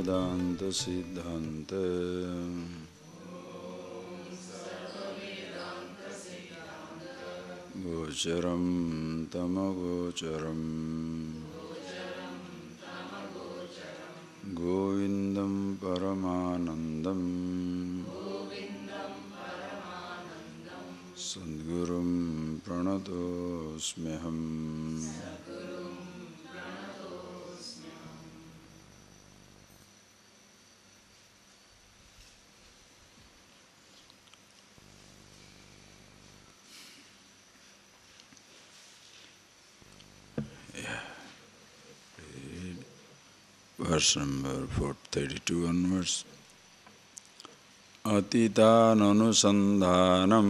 Vedanta Siddhante Gocharam Tamagocharam Govindam Paramanandam Sadgurum Pranatosmeham. Verse number 432 onwards. Atitan anusandhanam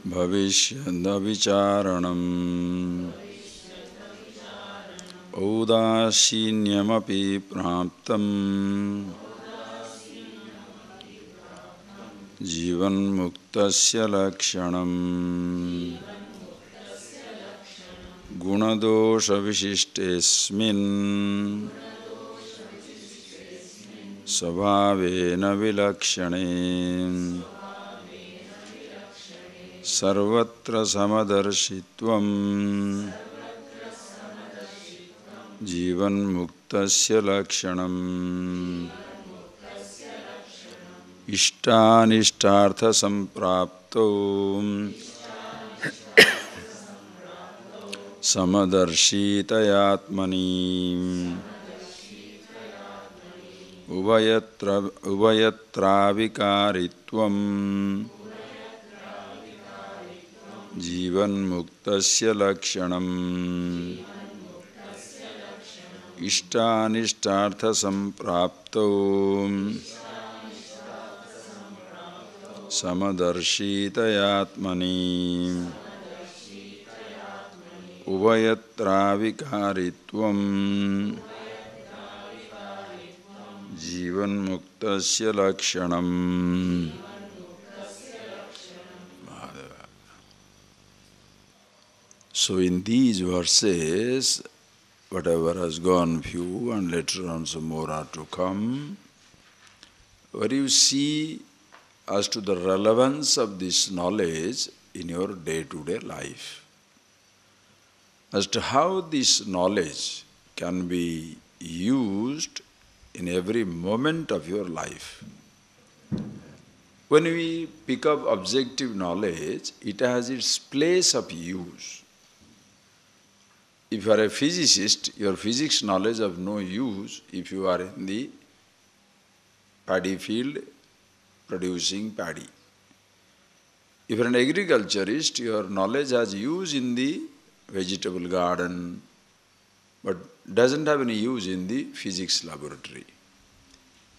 bhavishyada vicharanam audashinyamapi praptam jivan muktasya lakshanam Gunadosha vishishtesmin Svabhavena vilakshane Sarvatra samadarshitvam Jivan muktasya lakshanam Ishtanishtartha samprapto Samadarshitayatmani Uvayatravikarittvam Jivan muktasya lakshanam Ishtanishtartha samprapto Samadarshitayatmani Uvayatravikarittvam Jivan muktasya lakshanam. So in these verses, whatever has gone few and later on some more are to come, where you see as to the relevance of this knowledge in your day-to-day life. As to how this knowledge can be used in every moment of your life. When we pick up objective knowledge, it has its place of use. If you are a physicist, your physics knowledge of no use if you are in the paddy field producing paddy. If you are an agriculturist, your knowledge has use in the vegetable garden, but doesn't have any use in the physics laboratory.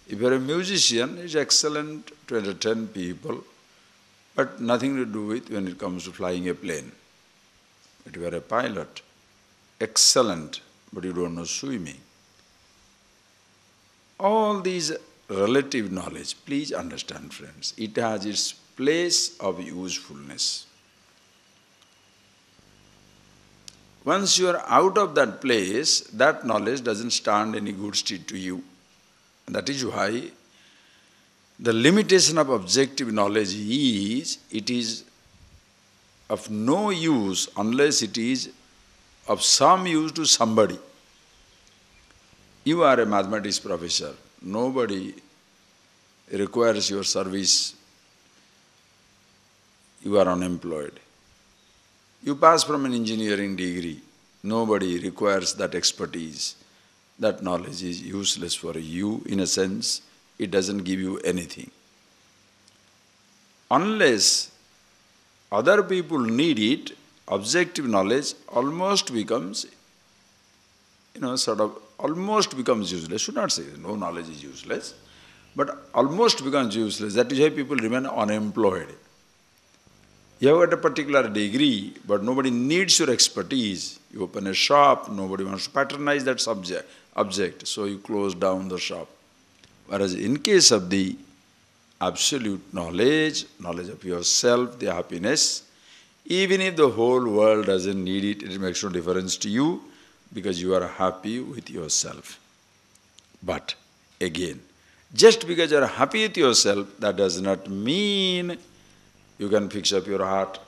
If you are a musician, it's excellent to entertain people, but nothing to do with when it comes to flying a plane. If you are a pilot, excellent, but you don't know swimming. All these relative knowledge, please understand, friends, it has its place of usefulness. Once you are out of that place, that knowledge doesn't stand any good stead to you. And that is why the limitation of objective knowledge is, it is of no use unless it is of some use to somebody. You are a mathematics professor. Nobody requires your service. You are unemployed. You pass from an engineering degree. Nobody requires that expertise. That knowledge is useless for you in a sense. It doesn't give you anything. Unless other people need it, objective knowledge almost becomes, almost becomes useless. Should not say no knowledge is useless, but almost becomes useless. That is why people remain unemployed. You have got a particular degree, but nobody needs your expertise. You open a shop, nobody wants to patronize that object, so you close down the shop. Whereas in case of the absolute knowledge of yourself, the happiness, even if the whole world doesn't need it, it makes no difference to you. because you are happy with yourself. But again, just because you are happy with yourself, that does not mean you can fix up your heart.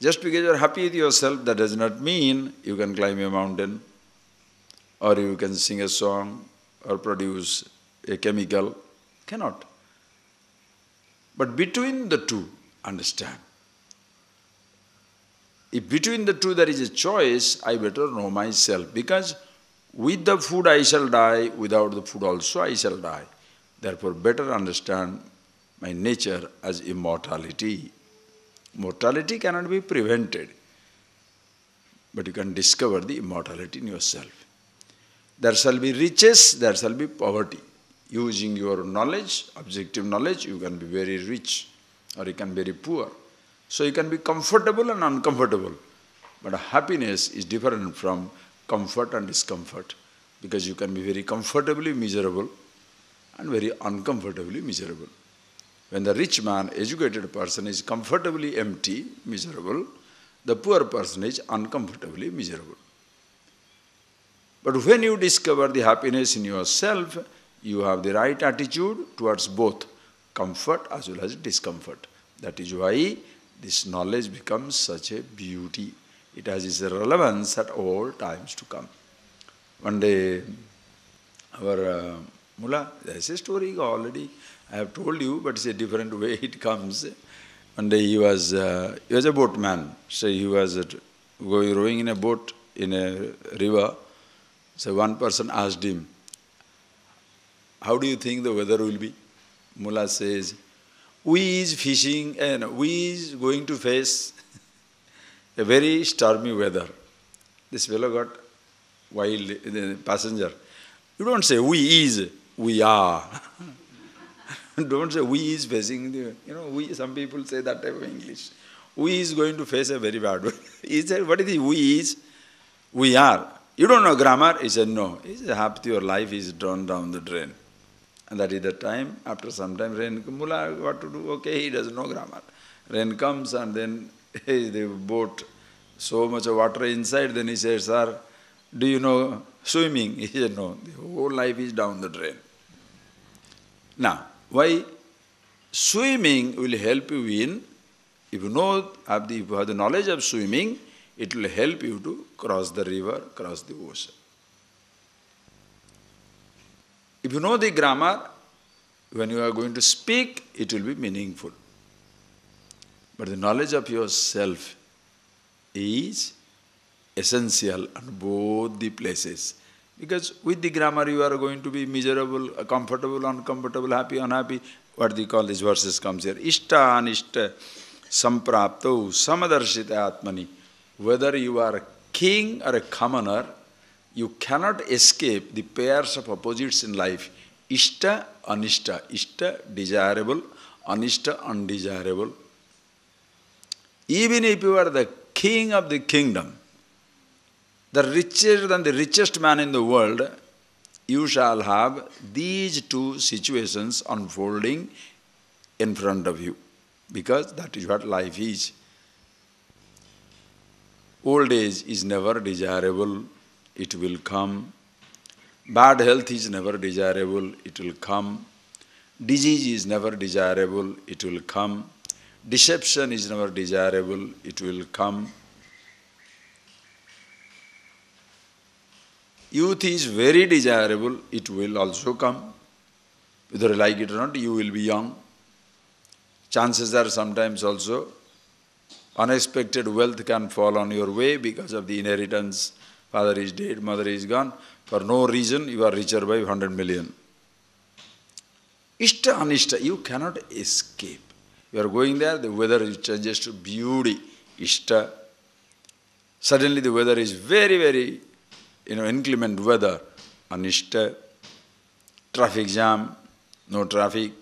Just because you are happy with yourself, that does not mean you can climb a mountain, or you can sing a song, or produce a chemical. Cannot. But between the two, understand. If between the two there is a choice, I better know myself. Because with the food I shall die, without the food also I shall die. Therefore, better understand my nature as immortality. Mortality cannot be prevented, but you can discover the immortality in yourself. There shall be riches, there shall be poverty. Using your knowledge, objective knowledge, you can be very rich or you can be very poor. So you can be comfortable and uncomfortable. But happiness is different from comfort and discomfort, because you can be very comfortably miserable and very uncomfortably miserable. When the rich man, educated person is comfortably empty, miserable, the poor person is uncomfortably miserable. But when you discover the happiness in yourself, you have the right attitude towards both comfort as well as discomfort. That is why this knowledge becomes such a beauty. It has its relevance at all times to come. One day, our mullah, there's a story already, I have told you, but it's a different way it comes. One day he was a boatman. So he was rowing in a boat in a river. So one person asked him, "How do you think the weather will be?" Mullah says, "We is fishing and we is going to face a very stormy weather." This fellow got wild, the passenger. You don't say we is, we are. Don't say we is facing the, we, some people say that type of English. We is going to face a very bad weather. He said, what is the we is? We are. You don't know grammar? He said, no. He said, half your life is drawn down the drain. And that is the time, after some time, rain, mullah, what to do? Okay, he doesn't know grammar. Rain comes and then the boat, so much of water inside, then he says, sir, do you know swimming? He said, no, the whole life is down the drain. Now, why? Swimming will help you in, if you have the knowledge of swimming, it will help you to cross the river, cross the ocean. If you know the grammar, when you are going to speak, it will be meaningful. But the knowledge of yourself is essential at both the places. Because with the grammar you are going to be miserable, comfortable, uncomfortable, happy, unhappy. What do you call these verses comes here? Ishta anishta samprapto samadarshita atmani. Whether you are a king or a commoner, you cannot escape the pairs of opposites in life. Ishta, anishta. Ishta, desirable. Anishta, undesirable. Even if you are the king of the kingdom, the richest than the richest man in the world, you shall have these two situations unfolding in front of you. Because that is what life is. Old age is never desirable, it will come. Bad health is never desirable, it will come. Disease is never desirable, it will come. Deception is never desirable, it will come. Youth is very desirable, it will also come. Whether you like it or not, you will be young. Chances are sometimes also unexpected wealth can fall on your way because of the inheritance. Father is dead, mother is gone. For no reason, you are richer by 100 million. Ishta, anishta, you cannot escape. You are going there, the weather changes to beauty. Ishta. Suddenly the weather is very, very inclement weather. Anishta. Traffic jam, no traffic.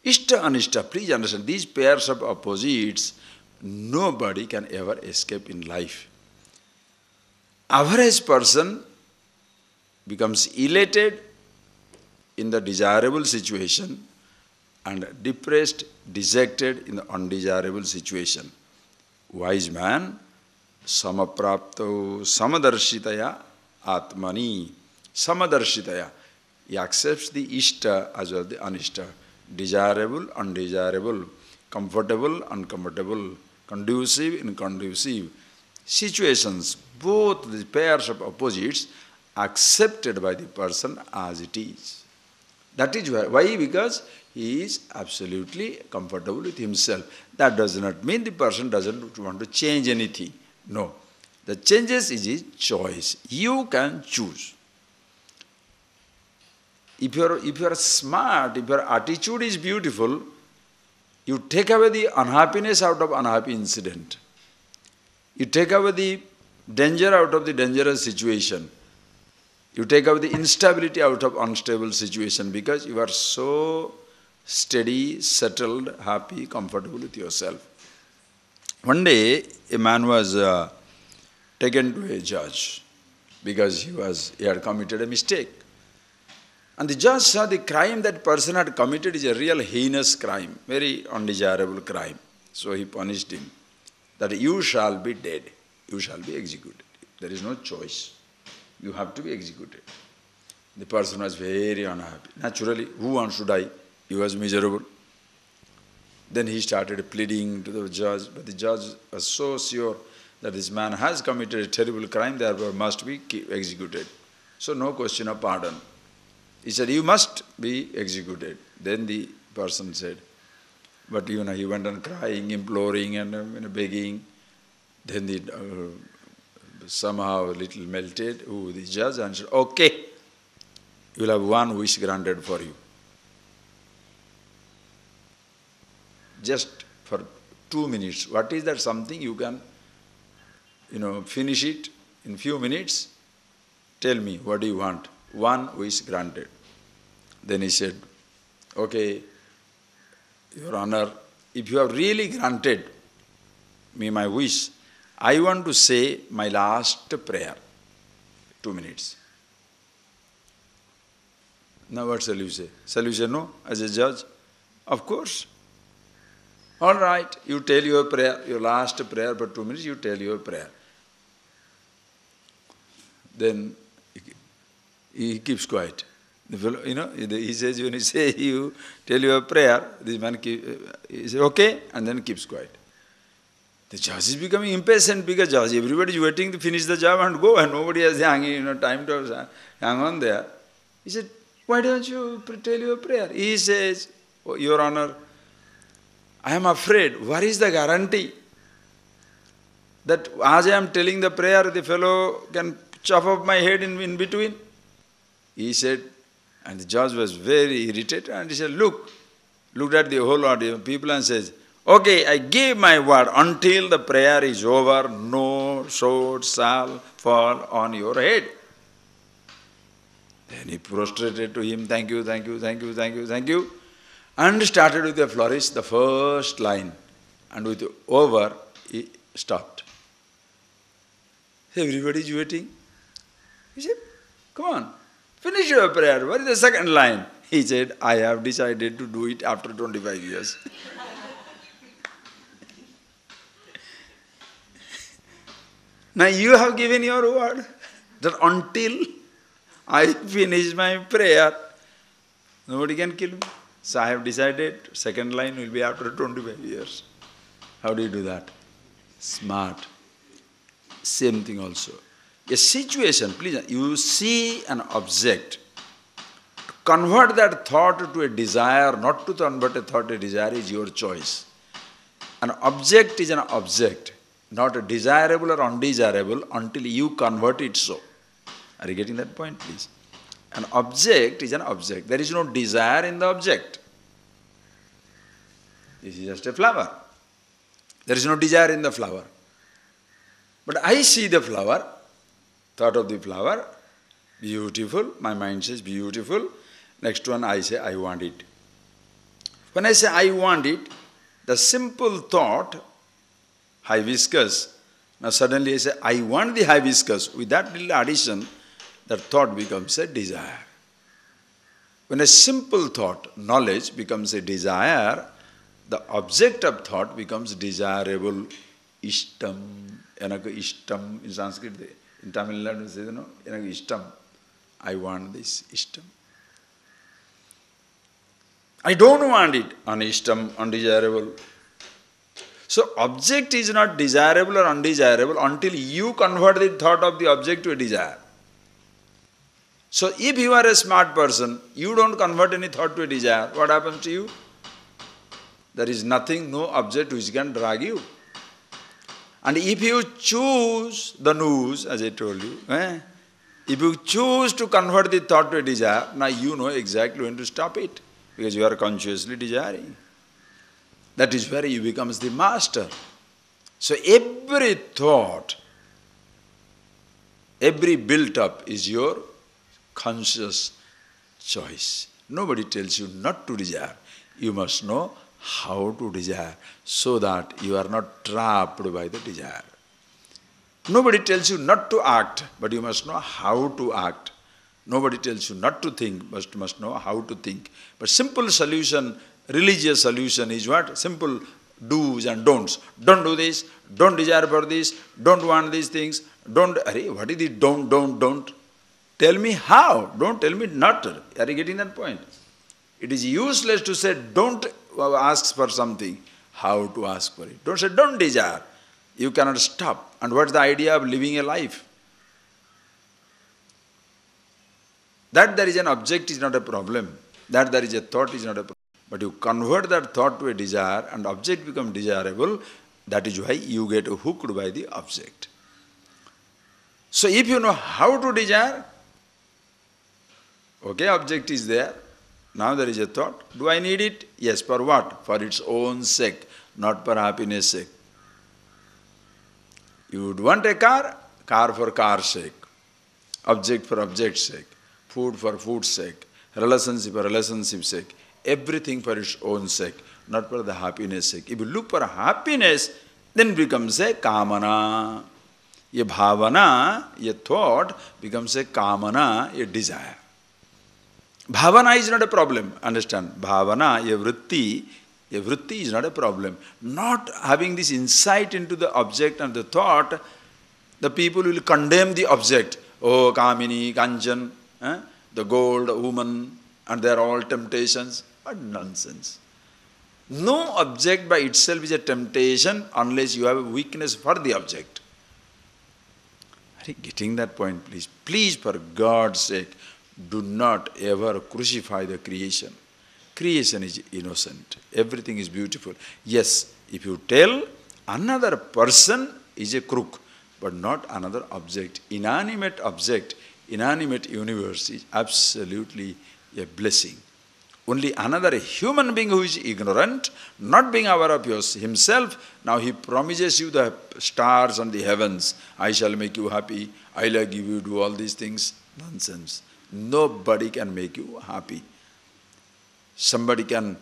Ishta, anishta. Please understand, these pairs of opposites, nobody can ever escape in life. Average person becomes elated in the desirable situation and depressed, dejected in the undesirable situation. Wise man Samaprapto samadarshitaya atmani. Samadarshitaya. He accepts the ishta as well as the anishta. Desirable, undesirable. Comfortable, uncomfortable. Conducive, inconducive. Situations, both the pairs of opposites, accepted by the person as it is. That is why, because he is absolutely comfortable with himself. That does not mean the person doesn't want to change anything. No. The changes is his choice. You can choose. If you are smart, if your attitude is beautiful, you take away the unhappiness out of unhappy incident. You take away the danger out of the dangerous situation. You take away the instability out of unstable situation because you are so steady, settled, happy, comfortable with yourself. One day, a man was taken to a judge because he had committed a mistake. And the judge saw the crime that person had committed is a real heinous crime, very undesirable crime. So he punished him, that you shall be dead, you shall be executed. There is no choice. You have to be executed. The person was very unhappy. Naturally, who wants to die? He was miserable. Then he started pleading to the judge, but the judge was so sure that this man has committed a terrible crime, therefore must be executed. So no question of pardon. He said, you must be executed. Then the person said, but he went on crying, imploring and begging. Then the somehow a little melted, the judge answered, okay, you will have one wish granted for you. Just for 2 minutes. What is that something you can, finish it in few minutes? Tell me, what do you want? One wish granted. Then he said, okay, Your Honor, if you have really granted me my wish, I want to say my last prayer. 2 minutes. Now what shall you say? Shall you say no as a judge? Of course. All right, you tell your prayer, your last prayer for 2 minutes, you tell your prayer. Then he keeps quiet. The fellow, he says, when you tell your prayer, this man he says, okay, and then keeps quiet. The judge is becoming impatient because everybody is waiting to finish the job and go, and nobody has time to hang on there. He said, why don't you tell your prayer? He says, oh, Your Honor, I am afraid. What is the guarantee that as I am telling the prayer, the fellow can chop off my head in between? He said, and the judge was very irritated, and he said, looked at the whole audience, people, and says, okay, I give my word, until the prayer is over, no sword shall fall on your head. Then he prostrated to him, thank you, thank you, thank you, thank you, thank you, and started with a flourish, the first line, and with over, he stopped. Everybody is waiting. He said, come on, finish your prayer. What is the second line? He said, I have decided to do it after 25 years. Now you have given your word that until I finish my prayer, nobody can kill me. So I have decided, second line will be after 25 years. How do you do that? Smart. Same thing also. A situation, please, you see an object. Convert that thought to a desire, not to convert a thought to a desire is your choice. An object is an object, not a desirable or undesirable until you convert it so. Are you getting that point, please? An object is an object. There is no desire in the object. This is just a flower. There is no desire in the flower. But I see the flower, thought of the flower, beautiful, my mind says beautiful. Next one I say I want it. When I say I want it, the simple thought, hibiscus, now suddenly I say I want the hibiscus. With that little addition, that thought becomes a desire. When a simple thought, knowledge, becomes a desire, the object of thought becomes desirable. Ishtam. Enaku ishtam. In Sanskrit, in Tamil Nadu, they say, enaku ishtam. I want this ishtam. I don't want it. Anishtam, undesirable. So object is not desirable or undesirable until you convert the thought of the object to a desire. So if you are a smart person, you don't convert any thought to a desire, what happens to you? There is nothing, no object which can drag you. And if you choose the news, as I told you, if you choose to convert the thought to a desire, now you know exactly when to stop it, because you are consciously desiring. That is where you become the master. So every thought, every built-up is your conscious choice. Nobody tells you not to desire. You must know how to desire so that you are not trapped by the desire. Nobody tells you not to act, but you must know how to act. Nobody tells you not to think, but you must know how to think. But simple solution, religious solution is what? Simple do's and don'ts. Don't do this, don't desire for this, don't want these things, don't... What is the don't? Tell me how, don't tell me not. Are you getting that point? It is useless to say don't ask for something. How to ask for it? Don't say don't desire. You cannot stop. And what's the idea of living a life? That there is an object is not a problem. That there is a thought is not a problem. But you convert that thought to a desire and object becomes desirable. That is why you get hooked by the object. So if you know how to desire, okay, object is there. Now there is a thought. Do I need it? Yes. For what? For its own sake, not for happiness' sake. You would want a car? Car for car's sake. Object for object's sake. Food for food's sake. Relationship for relationship's sake. Everything for its own sake, not for the happiness' sake. If you look for happiness, then becomes a kamana. A bhavana, a thought, becomes a kamana, a desire. Bhavana is not a problem, understand. Bhavana, a vritti is not a problem. Not having this insight into the object and the thought, the people will condemn the object. Oh, Kamini, Kanchan, the gold, woman, and they are all temptations. What nonsense. No object by itself is a temptation unless you have a weakness for the object. Are you getting that point, please? Please, for God's sake, do not ever crucify the creation. Creation is innocent. Everything is beautiful. Yes, if you tell another person is a crook, but not another object. Inanimate object, inanimate universe is absolutely a blessing. Only another human being who is ignorant, not being aware of himself, now he promises you the stars and the heavens. I shall make you happy. I will give you do all these things. Nonsense. Nobody can make you happy. Somebody can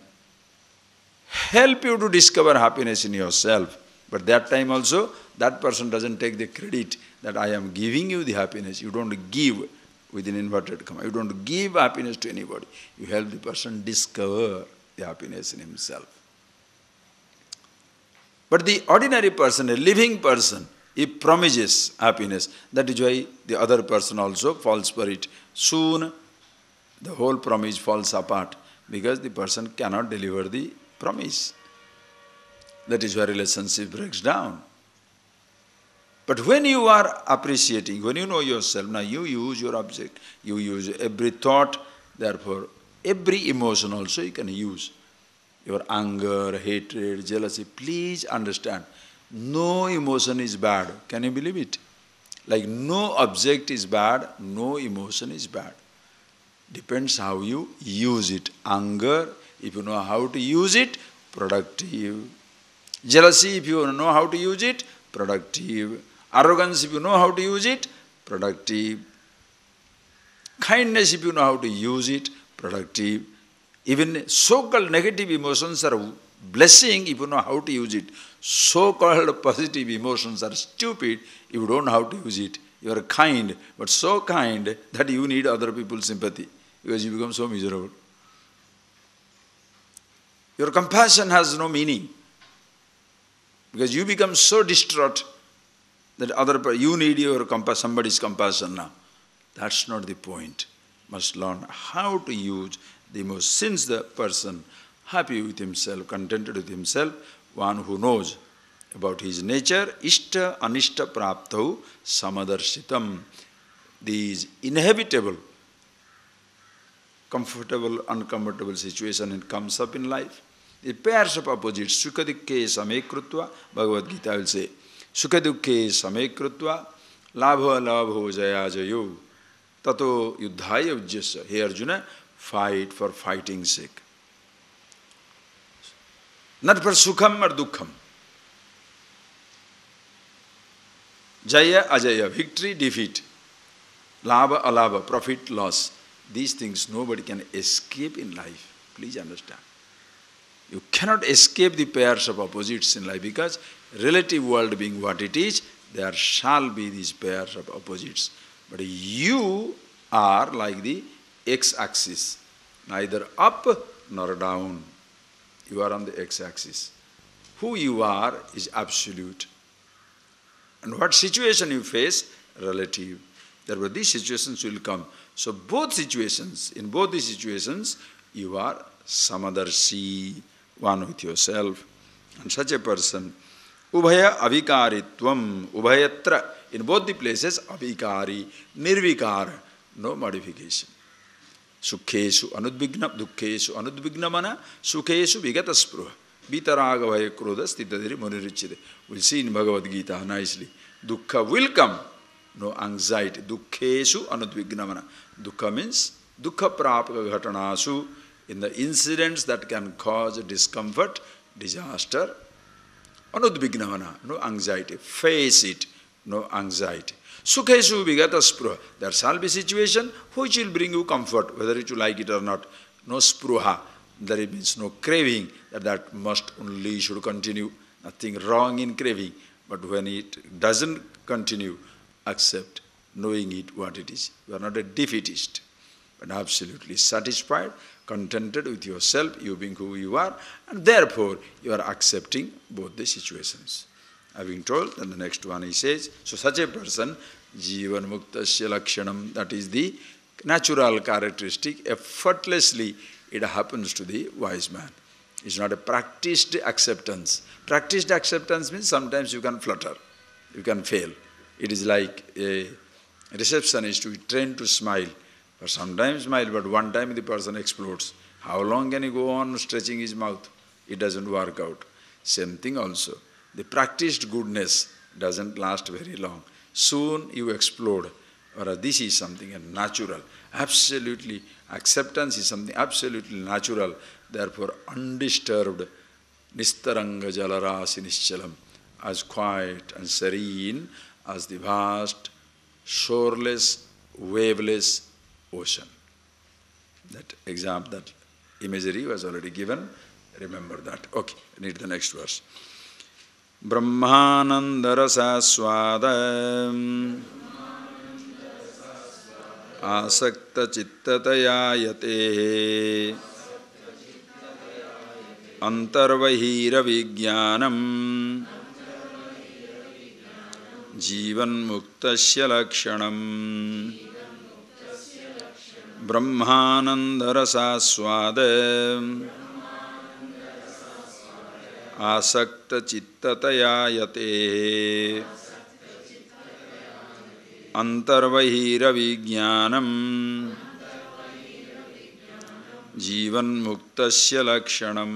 help you to discover happiness in yourself. But that time also, that person doesn't take the credit that I am giving you the happiness. You don't give with an inverted comma. You don't give happiness to anybody. You help the person discover the happiness in himself. But the ordinary person, a living person, he promises happiness. That is why the other person also falls for it. Soon, the whole promise falls apart because the person cannot deliver the promise. That is why relationship breaks down. But when you are appreciating, when you know yourself, now you use your object, you use every thought, therefore every emotion also you can use. Your anger, hatred, jealousy, please understand, no emotion is bad. Can you believe it? Like no object is bad, no emotion is bad. Depends how you use it. Anger, if you know how to use it, productive. Jealousy, if you know how to use it, productive. Arrogance, if you know how to use it, productive. Kindness, if you know how to use it, productive. Even so-called negative emotions are blessing if you know how to use it. So-called positive emotions are stupid if you don't know how to use it. You are kind, but so kind that you need other people's sympathy because you become so miserable. Your compassion has no meaning. Because you become so distraught that you need somebody's compassion now. That's not the point. Must learn how to use the most. Since the person happy with himself, contented with himself, one who knows about his nature, ishta anishta praptau samadarsitam. These inhabitable, comfortable, uncomfortable situation it comes up in life. The pairs of opposites, sukha-dukkhe samekrutva, Bhagavad Gita will say, sukha-dukkhe samekrutva, labho jaya jayo, tato yuddhaya ujjasya. Hey Arjuna, fight for fighting's sake. Not for sukham or dukkham. Jaya, ajaya, victory, defeat. Labha, alabha, profit, loss. These things nobody can escape in life. Please understand. You cannot escape the pairs of opposites in life because relative world being what it is, there shall be these pairs of opposites. But you are like the x-axis, neither up nor down. You are on the x-axis. Who you are is absolute. And what situation you face, relative. Therefore, these situations will come. So both situations, in both these situations, you are samadarshi, one with yourself. And such a person, ubhaya avikaritvam, ubhayatra, in both the places, avikari, nirvikara, no modification. Sukhesu anudvigna, dukkhesu anudvignamana, sukhesu vigataspruha, vitaraga vaya krodha stitadiri munirichide. We'll see in Bhagavad Gita nicely. Dukkha will come, no anxiety. Dukkhesu anudvignamana. Dukkha means dukkha prapaka ghatanasu, in the incidents that can cause discomfort, disaster. Anudvignamana, no anxiety. Face it, no anxiety. Sukhesu vigata spruha. There shall be situation which will bring you comfort, whether you like it or not. No spruha. There means no craving, that must only should continue. Nothing wrong in craving. But when it doesn't continue, accept, knowing it what it is. You are not a defeatist, but absolutely satisfied, contented with yourself, you being who you are, and therefore you are accepting both the situations. Having told, then the next one he says, so such a person, jivan muktasya lakshanam, that is the natural characteristic, effortlessly it happens to the wise man. It's not a practiced acceptance. Practiced acceptance means sometimes you can flutter, you can fail. It is like a receptionist who is trained to smile. But sometimes smile, but one time the person explodes. How long can he go on stretching his mouth? It doesn't work out. Same thing also. The practiced goodness doesn't last very long. Soon you explode. Or this is something natural. Absolutely, acceptance is something absolutely natural. Therefore, undisturbed, nistaranga jalarasi nischalam, as quiet and serene as the vast, shoreless, waveless ocean. That example, that imagery was already given. Remember that. Okay, read the next verse. Brahmanandarasa swada asakta chittataya yate antarvahira vijnanam jivan muktasya lakshanam brahmanandarasa swada asakta chittataya yate antarvahira vijnanam jivan muktasya lakshanam.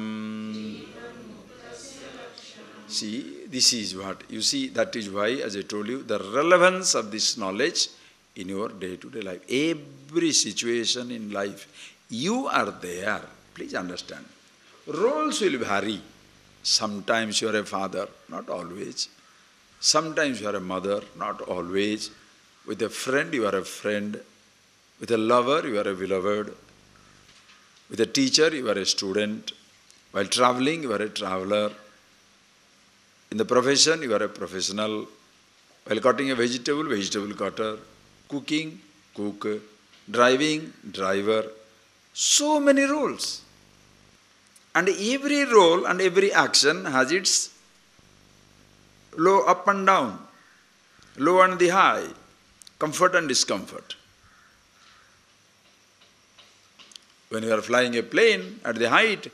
See, this is what, you see, that is why, as I told you, the relevance of this knowledge in your day-to-day life. Every situation in life, you are there. Please understand. Roles will vary. Sometimes you are a father, not always. Sometimes you are a mother, not always. With a friend, you are a friend. With a lover, you are a beloved. With a teacher, you are a student. While traveling, you are a traveler. In the profession, you are a professional. While cutting a vegetable, vegetable cutter. Cooking, cook. Driving, driver. So many roles. And every role and every action has its low up and down, low and the high, comfort and discomfort. When you are flying a plane at the height,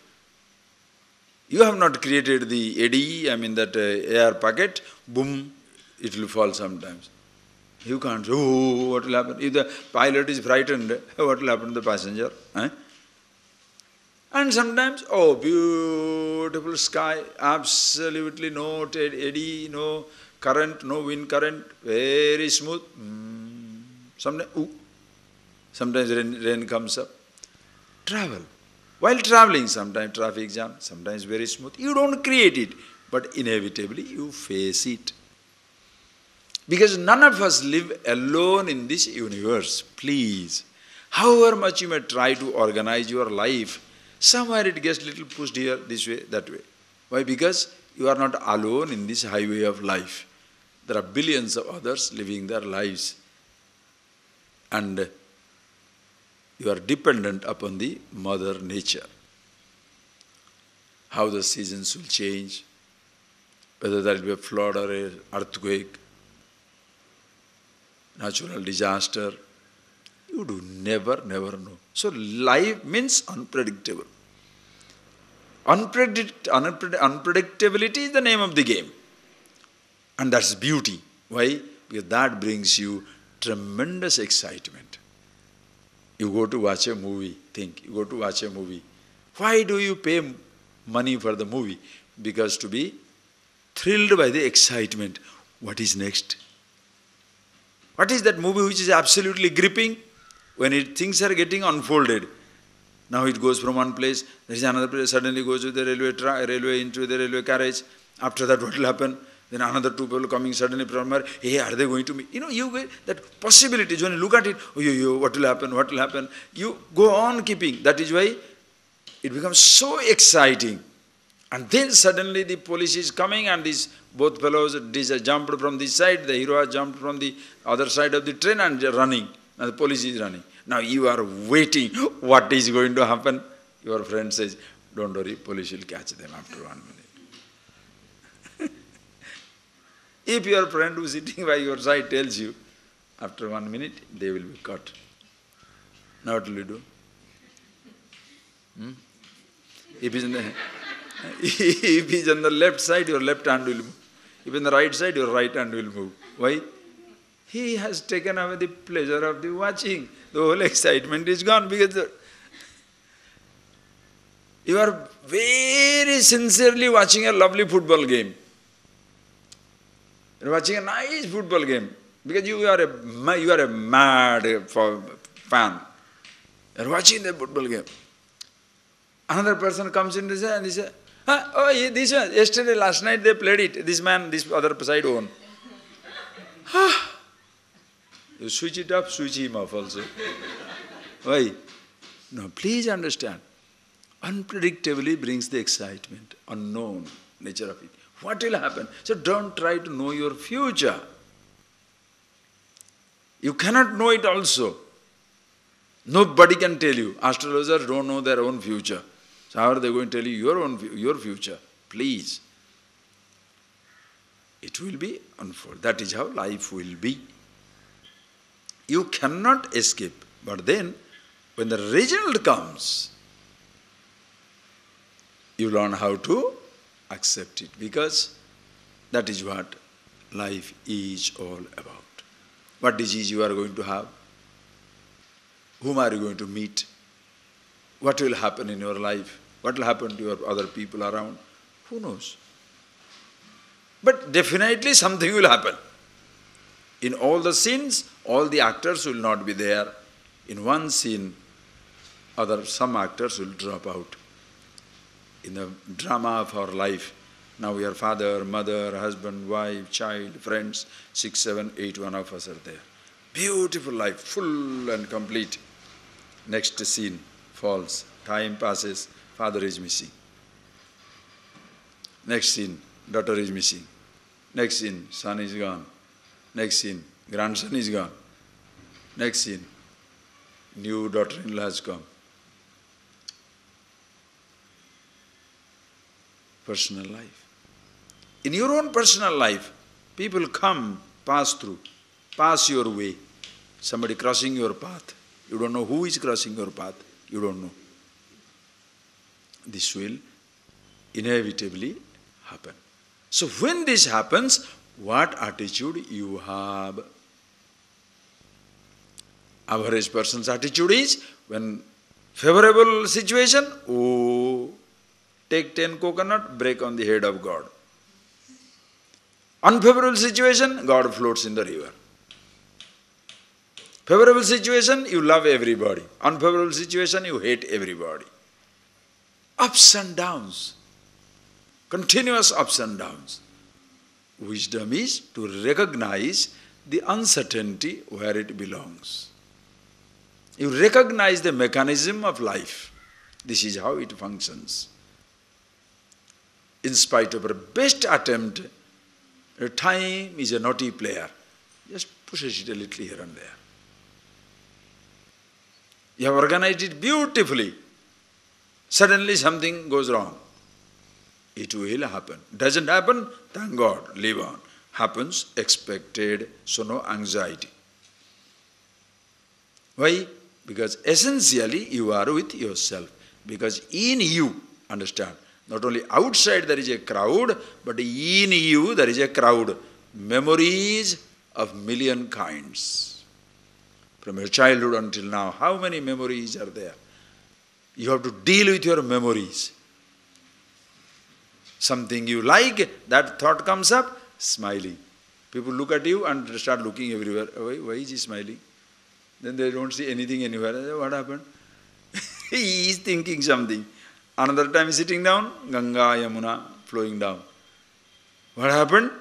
you have not created the eddy, that air pocket, boom, it will fall sometimes. You can't say, oh, what will happen? If the pilot is frightened, what will happen to the passenger? And sometimes, oh, beautiful sky, absolutely no eddy, no current, no wind current, very smooth. Sometimes rain comes up. Travel. While traveling, sometimes traffic jam, sometimes very smooth. You don't create it, but inevitably you face it. Because none of us live alone in this universe, please. However much you may try to organize your life, somewhere it gets little pushed here, this way, that way. Why? Because you are not alone in this highway of life. There are billions of others living their lives. And you are dependent upon the Mother Nature. How the seasons will change, whether there will be a flood or an earthquake, natural disaster, you do never know. So life means unpredictable. Unpredictability is the name of the game. And that's beauty. Why? Because that brings you tremendous excitement. You go to watch a movie, you go to watch a movie. Why do you pay money for the movie? Because to be thrilled by the excitement. What is next? What is that movie which is absolutely gripping? When things are getting unfolded. Now it goes from one place, there is another place, suddenly goes to the railway into the railway carriage. After that, what will happen? Then another two people coming suddenly from her, hey, are they going to meet? You get that possibilities. When you look at it, oh, what will happen, what will happen? You go on keeping. That is why it becomes so exciting. And then suddenly the police is coming and these both fellows jumped from this side, the hero has jumped from the other side of the train and they are running. Now the police is running. Now you are waiting, what is going to happen? Your friend says, don't worry, police will catch them after 1 minute. If your friend who is sitting by your side tells you, after 1 minute, they will be caught. Now what will you do? If he is on the left side, your left hand will move. If on the right side, your right hand will move. Why? He has taken away the pleasure of the watching. The whole excitement is gone because you are very sincerely watching a lovely football game. You are watching a nice football game because you are a mad fan. You are watching the football game. Another person comes in and he says, this one, yesterday, last night they played it. This man, this other side won. You switch it up, switch him off also. Why? No, please understand. Unpredictably brings the excitement, unknown nature of it. What will happen? So don't try to know your future. You cannot know it also. Nobody can tell you. Astrologers don't know their own future. So how are they going to tell you your future? Please. It will be unfold. That is how life will be. You cannot escape. But then, when the result comes, you learn how to accept it. Because that is what life is all about. What disease you are going to have? Whom are you going to meet? What will happen in your life? What will happen to your other people around? Who knows? But definitely something will happen. In all the scenes, all the actors will not be there. In one scene, some actors will drop out. In the drama of our life, now we are father, mother, husband, wife, child, friends, 6, 7, 8, one of us are there. Beautiful life, full and complete. Next scene falls, time passes, father is missing. Next scene, daughter is missing. Next scene, son is gone. Next scene, grandson is gone. Next scene, new daughter-in-law has come. Personal life. In your own personal life, people come, pass through, pass your way. Somebody crossing your path. You don't know who is crossing your path. You don't know. This will inevitably happen. So when this happens, what attitude you have? Average person's attitude is, when favorable situation, oh, take 10 coconut, break on the head of God. Unfavorable situation, God floats in the river. Favorable situation, you love everybody. Unfavorable situation, you hate everybody. Ups and downs. Continuous ups and downs. Wisdom is to recognize the uncertainty where it belongs. You recognize the mechanism of life. This is how it functions. In spite of our best attempt, time is a naughty player. Just pushes it a little here and there. You have organized it beautifully. Suddenly something goes wrong. It will happen. Doesn't happen? Thank God, live on. Happens, expected, so no anxiety. Why? Because essentially you are with yourself. Because in you, understand, not only outside there is a crowd, but in you there is a crowd. Memories of million kinds. From your childhood until now, how many memories are there? You have to deal with your memories. Something you like, that thought comes up, smiling. People look at you and start looking everywhere. Why is he smiling? Then they don't see anything anywhere. What happened? He is thinking something. Another time sitting down, Ganga, Yamuna, flowing down. What happened?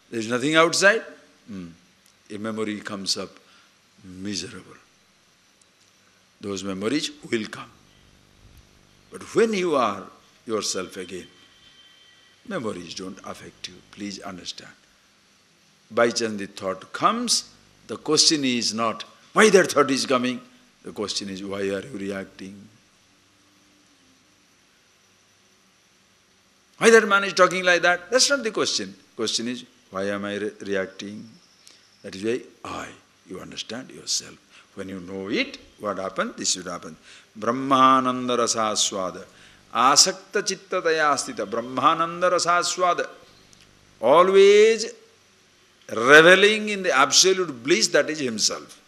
There is nothing outside. A memory comes up, miserable. Those memories will come. But when you are yourself again, memories don't affect you. Please understand. By chance the thought comes, the question is not why that thought is coming. The question is, why are you reacting? Why that man is talking like that? That's not the question. Question is, why am I reacting? That is why you understand yourself. When you know it, what happened? This should happen. Brahmananda rasaswada. Asakta chitta dayastita. Brahmananda rasaswada. Always reveling in the absolute bliss that is himself.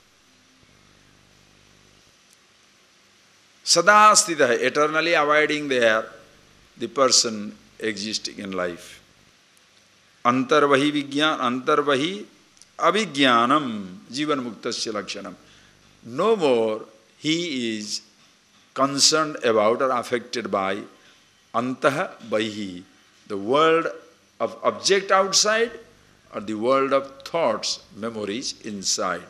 Sadastita, eternally abiding there, the person existing in life. Antarvahi vigyan, antarvahi avijnanam, jivan muktasya lakshanam. No more he is concerned about or affected by antaha bahi, the world of object outside or the world of thoughts, memories inside.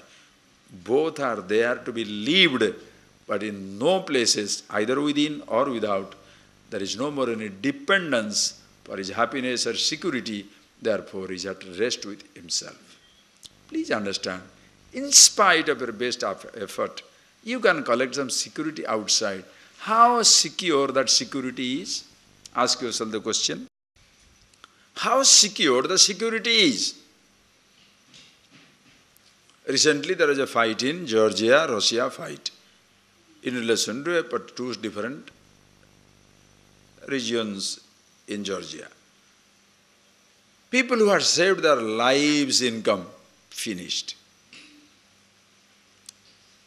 Both are there to be lived, but in no places, either within or without, there is no more any dependence for his happiness or security, therefore he is at rest with himself. Please understand, in spite of your best effort, you can collect some security outside. How secure that security is? Ask yourself the question. How secure the security is? Recently there was a fight in Georgia, Russia fight, in relation to two different regions in Georgia. People who had saved their lives' income, finished.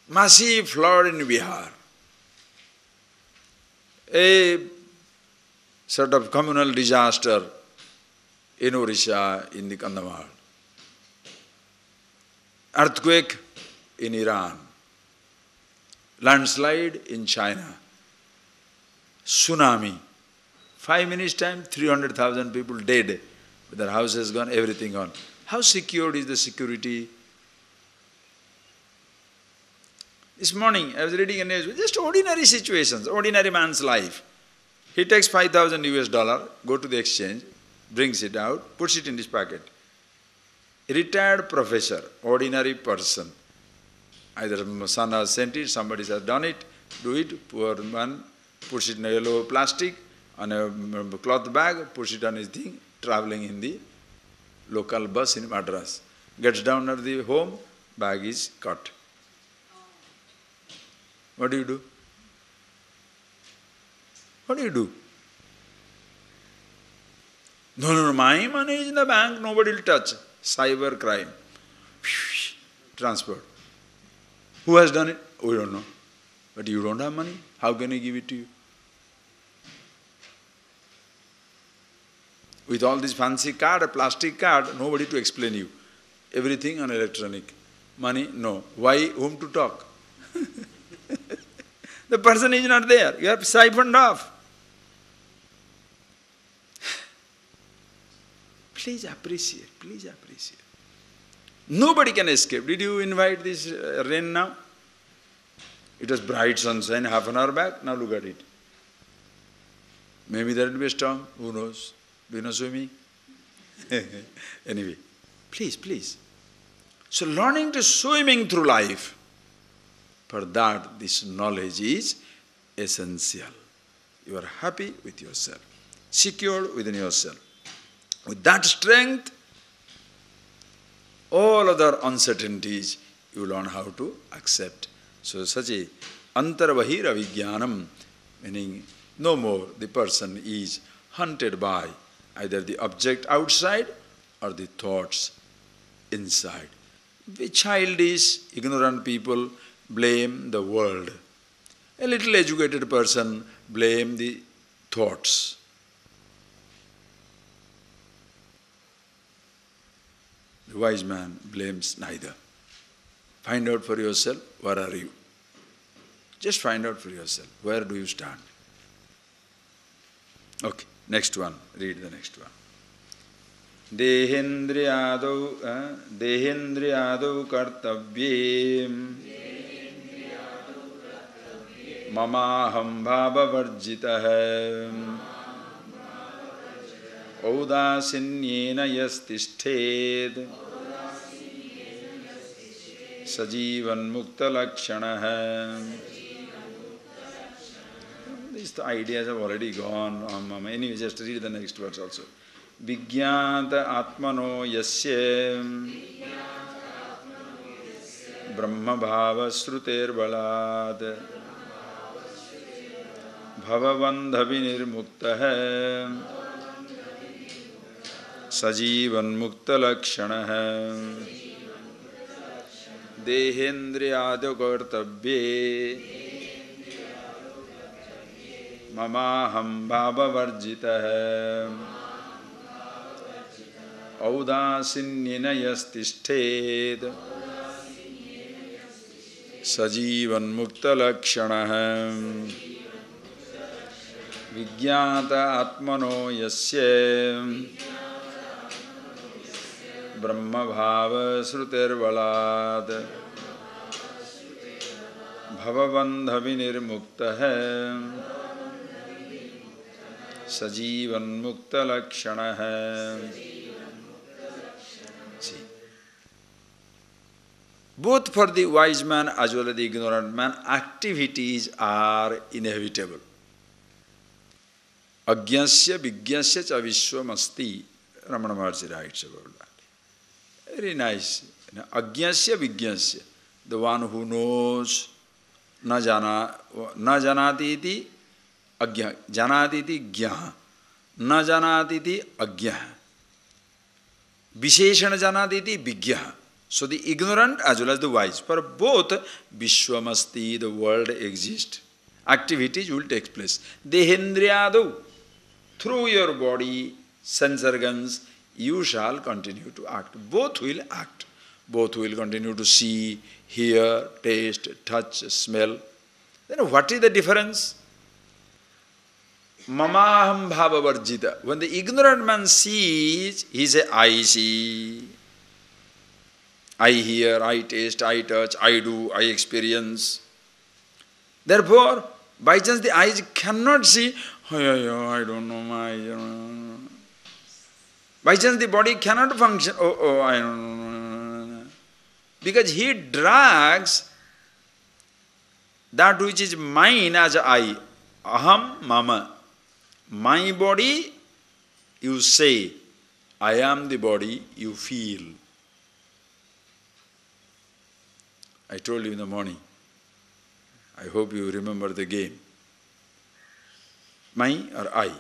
Massive flood in Bihar. A sort of communal disaster in Orissa, in the Kandahar. Earthquake in Iran. Landslide in China. Tsunami. 5 minutes time, 300,000 people dead. Their houses gone, everything gone. How secured is the security? This morning I was reading a news, just ordinary situations, ordinary man's life. He takes $5,000 go to the exchange, brings it out, puts it in his pocket. A retired professor, ordinary person. Either son has sent it, somebody has done it, do it, poor man puts it in a yellow plastic, on a cloth bag, puts it on his thing, traveling in the local bus in Madras. Gets down at the home, bag is cut. What do you do? What do you do? No, my money is in the bank, nobody will touch. Cyber crime. Transport. Who has done it? We don't know. But you don't have money. How can I give it to you? With all this fancy card, a plastic card, nobody to explain you. Everything on electronic. Money, no. Why? Whom to talk? The person is not there. You have siphoned off. Please appreciate, please appreciate. Nobody can escape. Did you invite this rain now? It was bright sunshine half an hour back. Now look at it. Maybe there will be a storm. Who knows? Do you know swimming? Anyway, please, please. So learning to swimming through life, for that this knowledge is essential. You are happy with yourself, secure within yourself. With that strength, all other uncertainties you learn how to accept. So such a antarvahira vijnanam, meaning no more the person is hunted by either the object outside or the thoughts inside. The childish, ignorant people blame the world. A little educated person blame the thoughts. The wise man blames neither. Find out for yourself, where are you? Just find out for yourself, where do you stand? Okay, next one, read the next one. Dehendriyadau kartavyem mamaham bhavavarjitah Audasinyena yastishted sajivan mukta lakshanah. These ideas have already gone. Anyway, just read the next verse also. Vijñāta atmano yasya brahma bhava sruter balad bhavavandha vinirmuktah sajivan mukta lakshanah dehendriyādo kartabhye mamaham bhavavarjitah audasinyena yastishted sajivan mukta lakshanah vijñāta atmano yasya brahma bhava sruter balad bhavavandha vinirmuktah sajivan mukta lakshanah. See, both for the wise man as well as the ignorant man, activities are inevitable. Ajñasya vijñasya cha vishwamasti, Ramana Maharshi writes about that. Very nice. Ajñasya vijñasya, the one who knows, na janati iti ajña, janati iti jñah, na janati iti ajñah, visheshana janati iti vijñah. So the ignorant as well as the wise, for both vishwamasti, the world exists. Activities will take place. Dehendriyādu, through your body, sense organs, you shall continue to act. Both will act. Both will continue to see, hear, taste, touch, smell. Then what is the difference? Mamaham bhavavarjita. When the ignorant man sees, he says, I see, I hear, I taste, I touch, I do, I experience. Therefore, by chance the eyes cannot see, I don't know, by chance the body cannot function, I don't know. Because he drags that which is mine as I. Aham mama. My body, you say. I am the body, you feel. I told you in the morning, I hope you remember the game. My or I?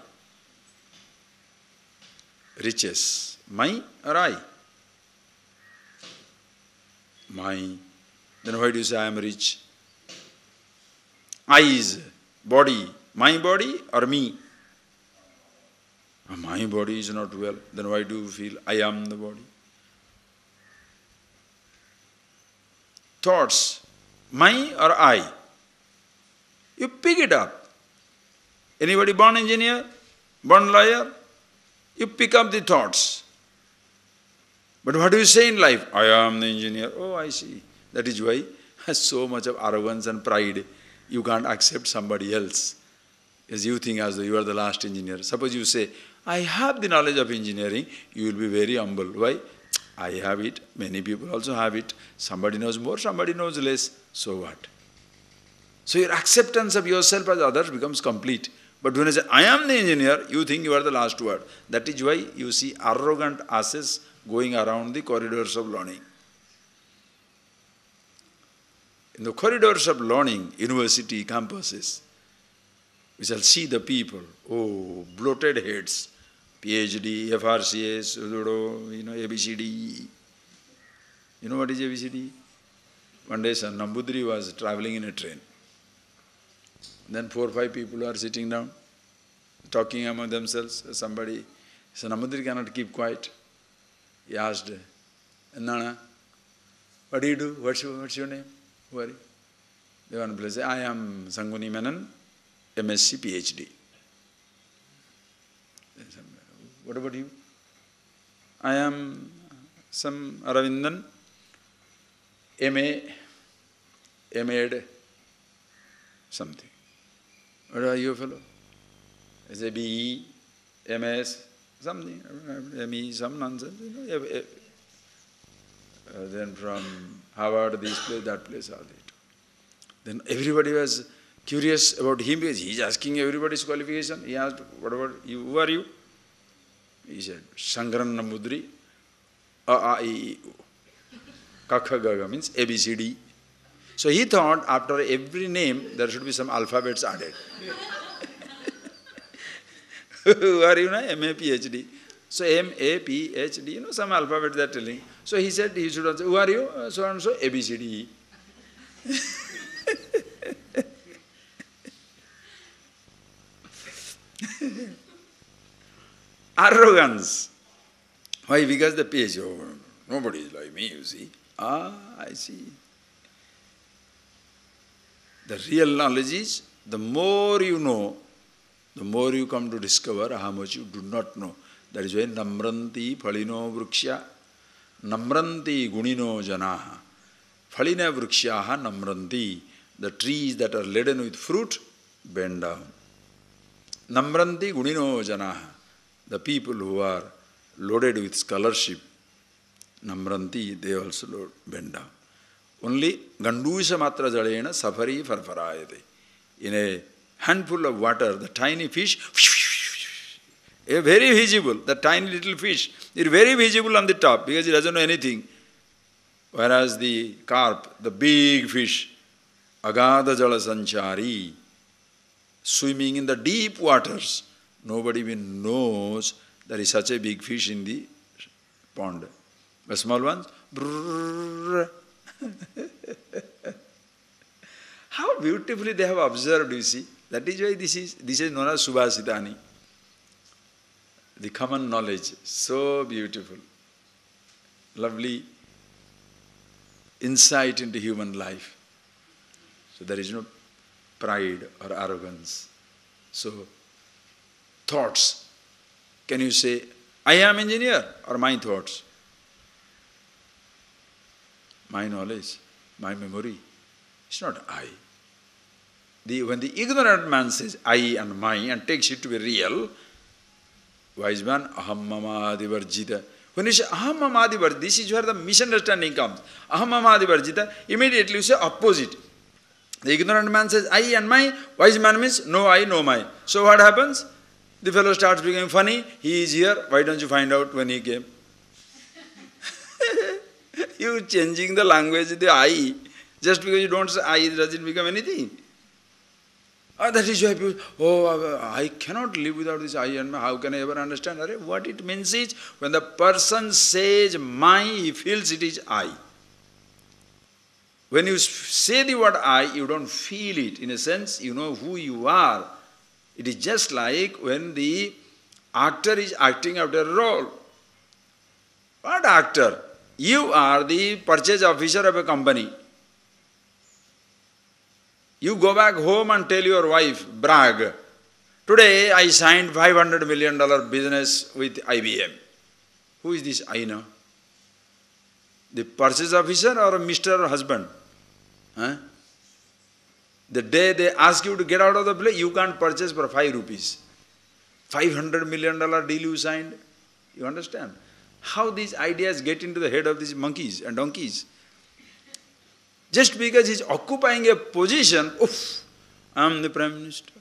Riches. My or I? My. Then why do you say I am rich? I is body. My body or me? My body is not well. Then why do you feel I am the body? Thoughts. My or I? You pick it up. Anybody born engineer? Born lawyer? You pick up the thoughts. But what do you say in life? I am the engineer. Oh, I see. That is why so much of arrogance and pride. You can't accept somebody else. As you think as though you are the last engineer. Suppose you say, I have the knowledge of engineering, you will be very humble. Why? I have it, many people also have it. Somebody knows more, somebody knows less. So what? So your acceptance of yourself as others becomes complete. But when I say, I am the engineer, you think you are the last word. That is why you see arrogant asses going around the corridors of learning. In the corridors of learning, university campuses, we shall see the people, oh, bloated heads, PhD, FRCS, ABCD. You know what is ABCD? One day Nambudri was traveling in a train. Then 4 or 5 people are sitting down, talking among themselves. Somebody, Nambudri cannot keep quiet. He asked, Nana, what do you do? What's your name? Who are you? The one place, I am Sanguni Menon, MSc, PhD. What about you? I am some Aravindan, MA, something. What are you, fellow? I say BE, MS, something, ME, some nonsense. Then from Harvard, this place, that place, all that. Then everybody was curious about him because he is asking everybody's qualification. He asked, what about you? Who are you? He said, Shankaran Nambudri, A, A, E, U. Kakha Gaga means ABCD. So he thought after every name there should be some alphabets added. Who are you now? MA, PhD. So MA, PhD, some alphabet they are telling. So he said he should answer, who are you? So and so, ABCD. Arrogance. Why? Because the PhD, oh, nobody is like me, you see. Ah, I see. The real knowledge is, the more you know, the more you come to discover how much you do not know. That is why namranti phalino vriksha, namranti gunino janaha. Phalina vrikshaha namranti. The trees that are laden with fruit bend down. Namranti gunino janaha. The people who are loaded with scholarship, namranti, they also bend down. Only gandusha matra jalena safari farfarayate. In a handful of water, the tiny fish, very visible, the tiny little fish, is very visible on the top because he doesn't know anything. Whereas the carp, the big fish, agada jala sanchari, swimming in the deep waters, nobody even knows there is such a big fish in the pond. The small ones, brrrr. How beautifully they have observed, you see. That is why this is known as Subhasitani. The common knowledge, so beautiful. Lovely insight into human life. So there is no pride or arrogance. So, thoughts. Can you say, I am engineer, or my thoughts? My knowledge, my memory. It's not I. When the ignorant man says I and mine and takes it to be real, wise man, aham mama adivarjita. When you say aham mama adivarjita, this is where the misunderstanding comes. Aham mama adivarjita, immediately you say opposite. The ignorant man says I and my, wise man means no I, no my. So what happens? The fellow starts becoming funny. He is here. Why don't you find out when he came? You changing the language, the I. Just because you don't say I, it doesn't become anything. That is why people, I cannot live without this I and my. How can I ever understand? What it means is, when the person says my, he feels it is I. When you say the word I, you don't feel it. In a sense, you know who you are. It is just like when the actor is acting out a role. What actor? You are the purchase officer of a company. You go back home and tell your wife, brag, today I signed $500 million business with IBM. Who is this I now? The purchase officer or Mr. or husband? Huh? The day they ask you to get out of the place, you can't purchase for 5 rupees. $500 million deal you signed. You understand? How these ideas get into the head of these monkeys and donkeys? Just because he's occupying a position, oof, I'm the Prime Minister.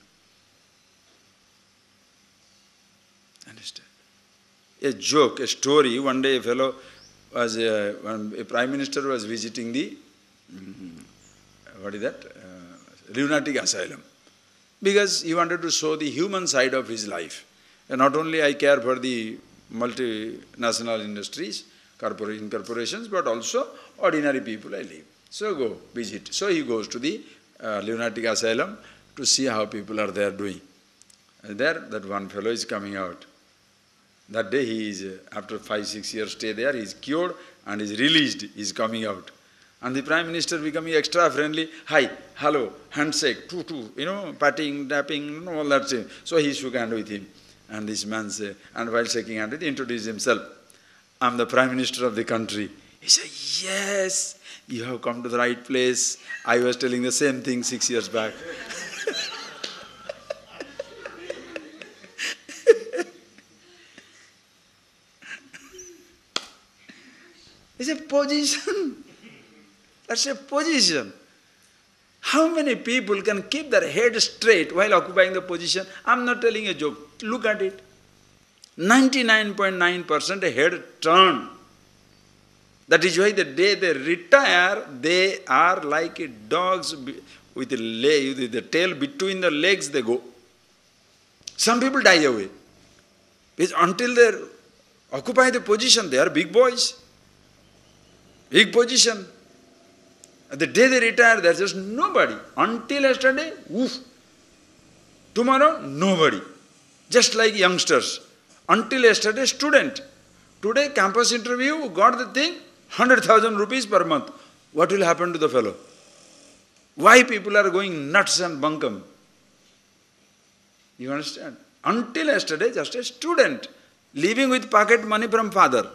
Understand? A joke, a story, one day a fellow was, a Prime Minister was visiting the, lunatic asylum. Because he wanted to show the human side of his life. And not only I care for the multinational industries, corporations, but also ordinary people I live. So go visit. So he goes to the lunatic asylum to see how people are there doing. And there, that one fellow is coming out. That day he is, after 5-6 years stay there, he is cured and is released, he is coming out. And the Prime Minister becoming extra friendly, hi, hello, handshake, patting, tapping, all that thing. So he shook hand with him. And this man said, and while shaking hand with him, introduced himself. I'm the Prime Minister of the country. He said, yes, you have come to the right place. I was telling the same thing 6 years back. It's a position. That's a position. How many people can keep their head straight while occupying the position? I'm not telling a joke. Look at it. 99.9% a head turn. That is why the day they retire, they are like dogs with the tail between the legs they go. Some people die away. Because until they occupy the position, they are big boys. Big position. The day they retire, there is just nobody. Until yesterday, woof. Tomorrow, nobody. Just like youngsters. Until yesterday, student. Today, campus interview, got the thing, 100,000 rupees per month. What will happen to the fellow? Why people are going nuts and bunkum? You understand? Until yesterday, just a student. Living with pocket money from father.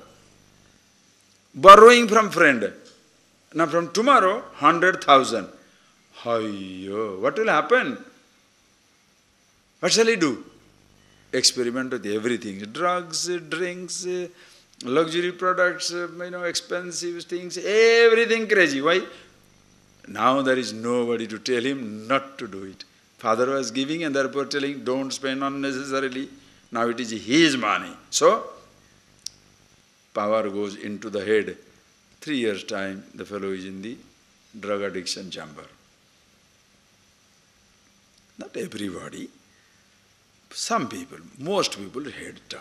Borrowing from friend. Now from tomorrow, 100,000. Hayyo, what will happen? What shall he do? Experiment with everything. Drugs, drinks, luxury products, expensive things, everything crazy. Why? Now there is nobody to tell him not to do it. Father was giving and therefore telling, don't spend unnecessarily. Now it is his money. So, power goes into the head. 3 years' time, the fellow is in the drug addiction chamber. Not everybody. Some people, most people, head turn.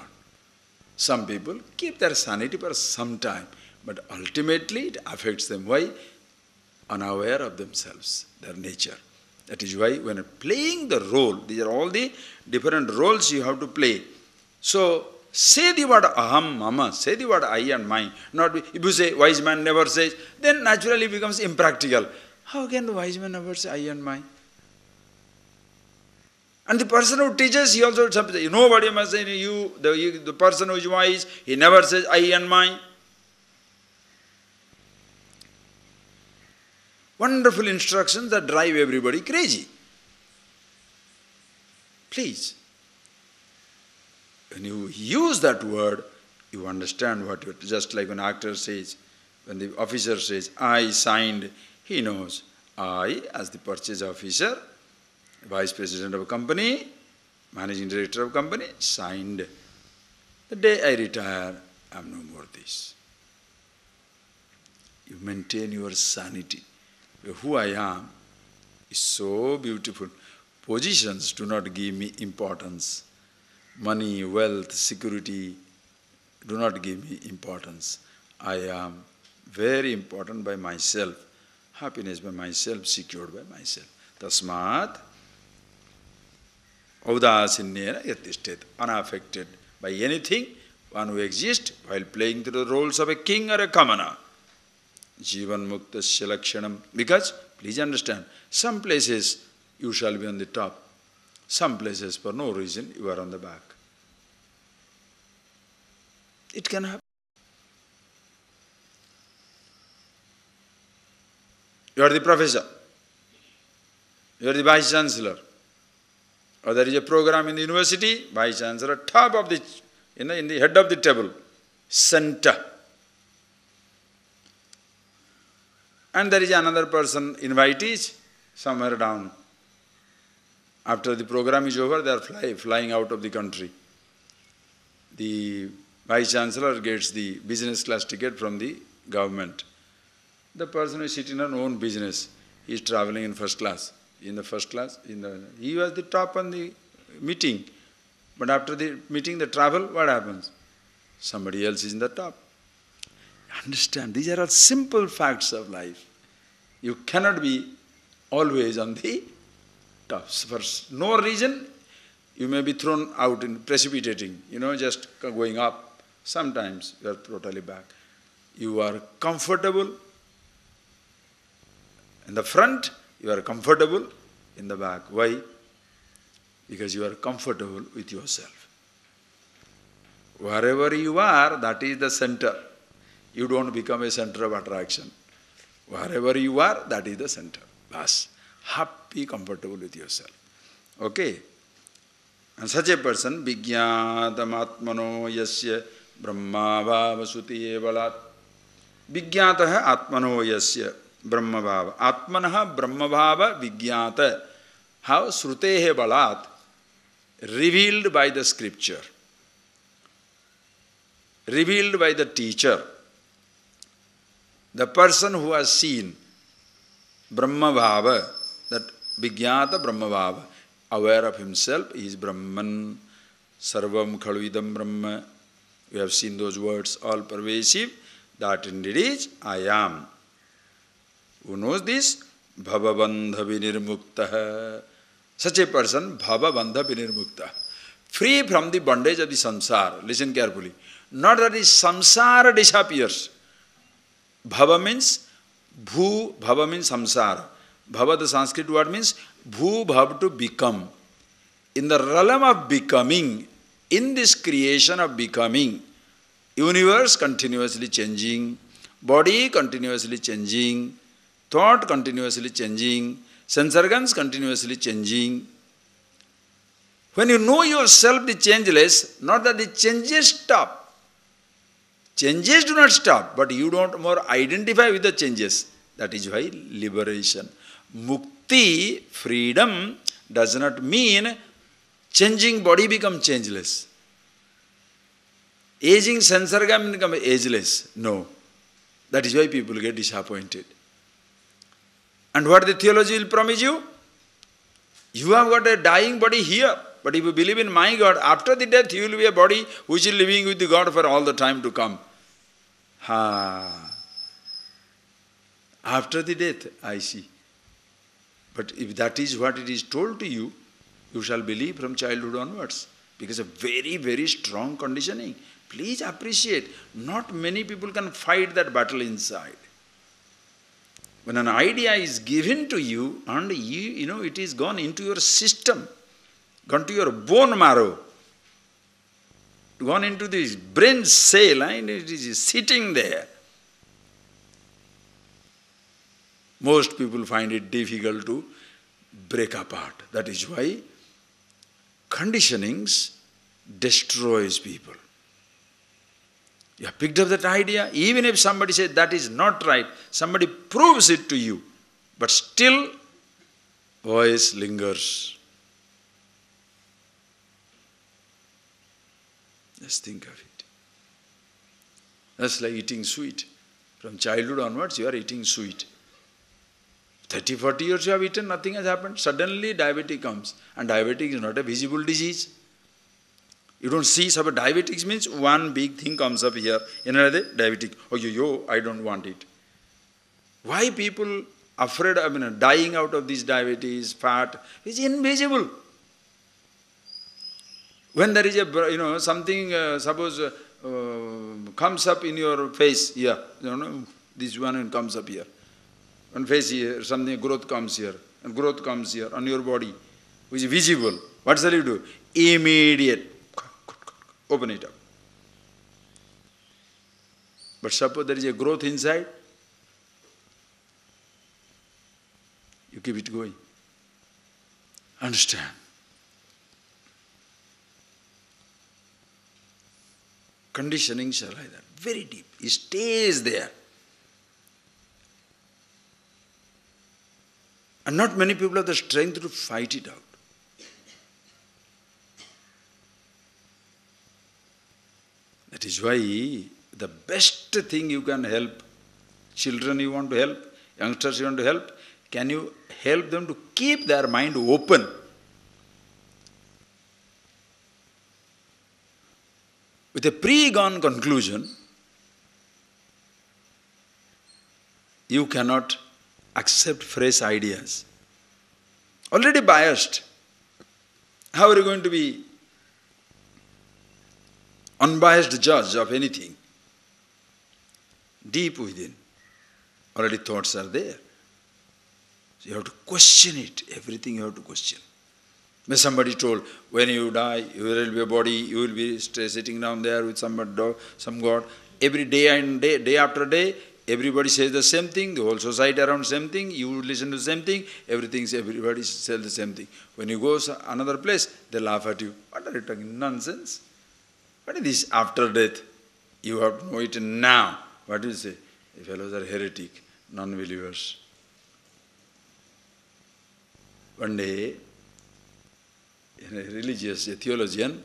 Some people keep their sanity for some time, but ultimately it affects them. Why? Unaware of themselves, their nature. That is why when playing the role, these are all the different roles you have to play. So, say the word aham, mama, say the word I and mine. Not if you say wise man never says, then naturally it becomes impractical. How can the wise man never say I and mine? And the person who teaches, he also says, nobody must say you, the person who is wise, he never says I and mine. Wonderful instructions that drive everybody crazy. Please. When you use that word, you understand what it is. Just like when an actor says, when the officer says, I signed, he knows. I, as the purchase officer, vice president of a company, managing director of company, signed. The day I retire, I am no more this. You maintain your sanity. Who I am is so beautiful. Positions do not give me importance. Money, wealth, security do not give me importance. I am very important by myself. Happiness by myself, secured by myself. Tasmat audasinyena yatishthet. Unaffected by anything, one who exists while playing the roles of a king or a commoner. Jivan muktasya lakshanam. Because, please understand, some places you shall be on the top. Some places for no reason you are on the back. It can happen. You are the professor. You are the vice chancellor. Or there is a program in the university, vice chancellor, top of the, in the head of the table, center. And there is another person, invitees, somewhere down. After the program is over, they are flying out of the country. The vice chancellor gets the business class ticket from the government. The person who is sitting on own business, he is traveling in first class. In the first class, he was the top on the meeting. But after the meeting, the travel, what happens? Somebody else is in the top. Understand, these are all simple facts of life. You cannot be always on the top. For no reason, you may be thrown out in precipitating, just going up. Sometimes you are totally back. You are comfortable in the front, you are comfortable in the back. Why? Because you are comfortable with yourself. Wherever you are, that is the center. You don't become a center of attraction. Wherever you are, that is the center. Bas. Happy, comfortable with yourself. Okay? And such a person, Vijñātam Atmano Yasya Brahma Bhava Suti Evalat. Vijñātaha Atmano Yasya Brahma Bhava. Atmanaha Brahma Bhava Vijñāta. How? Srutehe Balat. Revealed by the scripture. Revealed by the teacher. The person who has seen Brahma Bhava, that Vijñāta Brahma Bhava, aware of himself, he is Brahman, Sarvam Khaluidam Brahma. We have seen those words, all pervasive, that indeed is I am. Who knows this? Bhavabandha vinirmuktaha. Such a person, Bhavabandha vinirmuktaha. Free from the bondage of the samsara. Listen carefully. Not that the samsara disappears. Bhava means bhu, bhava means samsara. Bhava, the Sanskrit word, means bhu, bhav, to become. In the realm of becoming, in this creation of becoming, universe continuously changing, body continuously changing, thought continuously changing, sense organs continuously changing. When you know yourself the changeless, not that the changes stop. Changes do not stop, but you don't more identify with the changes. That is why liberation. Mukti, freedom, does not mean changing body become changeless. Aging sense organ become ageless. No. That is why people get disappointed. And what the theology will promise you? You have got a dying body here. But if you believe in my God, after the death you will be a body which is living with the God for all the time to come. After the death, I see. But if that is what it is told to you, you shall believe from childhood onwards. Because of very, very strong conditioning. Please appreciate, not many people can fight that battle inside. When an idea is given to you, and it is gone into your system, gone to your bone marrow, gone into this brain cell, and it is sitting there. Most people find it difficult to break apart. That is why conditionings destroys people. You have picked up that idea, even if somebody says that is not right, somebody proves it to you, but still voice lingers. Just think of it. That's like eating sweet. From childhood onwards, you are eating sweet. 30, 40 years you have eaten, nothing has happened. Suddenly diabetes comes. And diabetes is not a visible disease. You don't see, diabetes means one big thing comes up here. Another diabetic. Oh, I don't want it. Why people afraid of dying out of this diabetes, fat? It's invisible. When there is a, something, suppose comes up in your face here, this one comes up here. On face here, something, growth comes here, and growth comes here on your body, which is visible. What shall you do? Immediate. Open it up. But suppose there is a growth inside, you keep it going. Understand? Conditionings are like that, very deep. It stays there. And not many people have the strength to fight it out. That is why the best thing you can help, children you want to help, youngsters you want to help, can you help them to keep their mind open? With a pre-gone conclusion, you cannot accept fresh ideas. Already biased. How are you going to be unbiased judge of anything? Deep within, already thoughts are there. So you have to question it. Everything you have to question. When somebody told, when you die, you will be a body, you will be sitting down there with some God. Every day and day after day, everybody says the same thing, the whole society around same thing, you listen to the same thing, everybody says the same thing. When you go to another place, they laugh at you. What are you talking? Nonsense. What is this after death? You have to know it now. What do you say? The fellows are heretic, non-believers. One day, a religious, a theologian,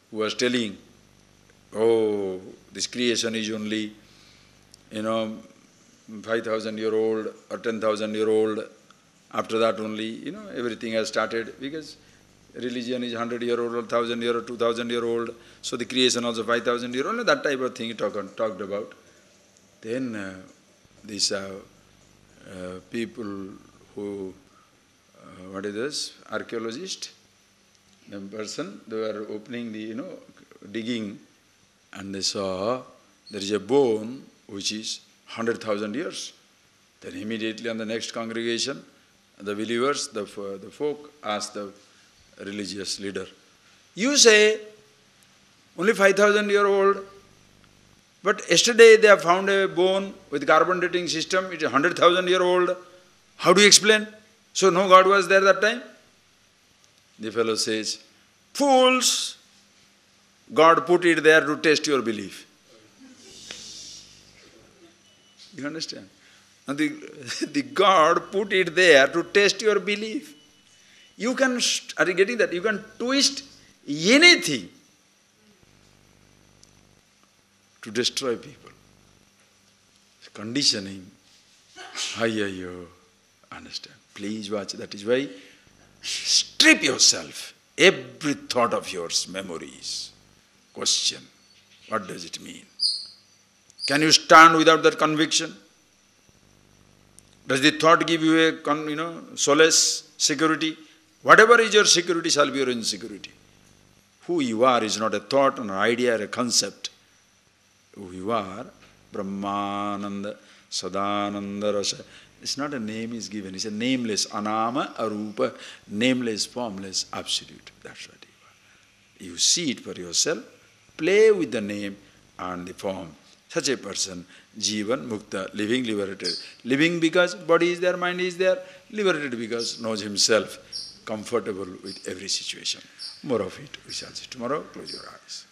who was telling, oh, this creation is only, 5,000-year-old or 10,000-year-old. After that only, everything has started, because religion is 100-year-old or 1,000-year or 2,000-year-old. So the creation also 5,000-year-old, that type of thing he talked about. Then these people who, what is this, archaeologist, the person, they were opening the, digging, and they saw there is a bone which is 100,000 years. Then immediately on the next congregation, the believers, the folk asked the religious leader, you say only 5,000-year-old, but yesterday they have found a bone with carbon dating system, it is 100,000-year-old. How do you explain? So no God was there that time? The fellow says, fools, God put it there to test your belief. You understand? And the God put it there to test your belief. You can, are you getting that? You can twist anything to destroy people. Conditioning. Understand? Please watch. That is why strip yourself. Every thought of yours, memories. Question. What does it mean? Can you stand without that conviction? Does the thought give you a, solace, security? Whatever is your security shall be your insecurity. Who you are is not a thought, an idea, or a concept. Who you are, Brahmananda, Sadananda Rasa. It's not a name is given, it's a nameless, anama, arupa, nameless, formless, absolute. That's what you are. You see it for yourself, play with the name and the form. Such a person, Jivan, Mukta, living, liberated. Living because body is there, mind is there. Liberated because knows himself, comfortable with every situation. More of it we shall see tomorrow. Close your eyes.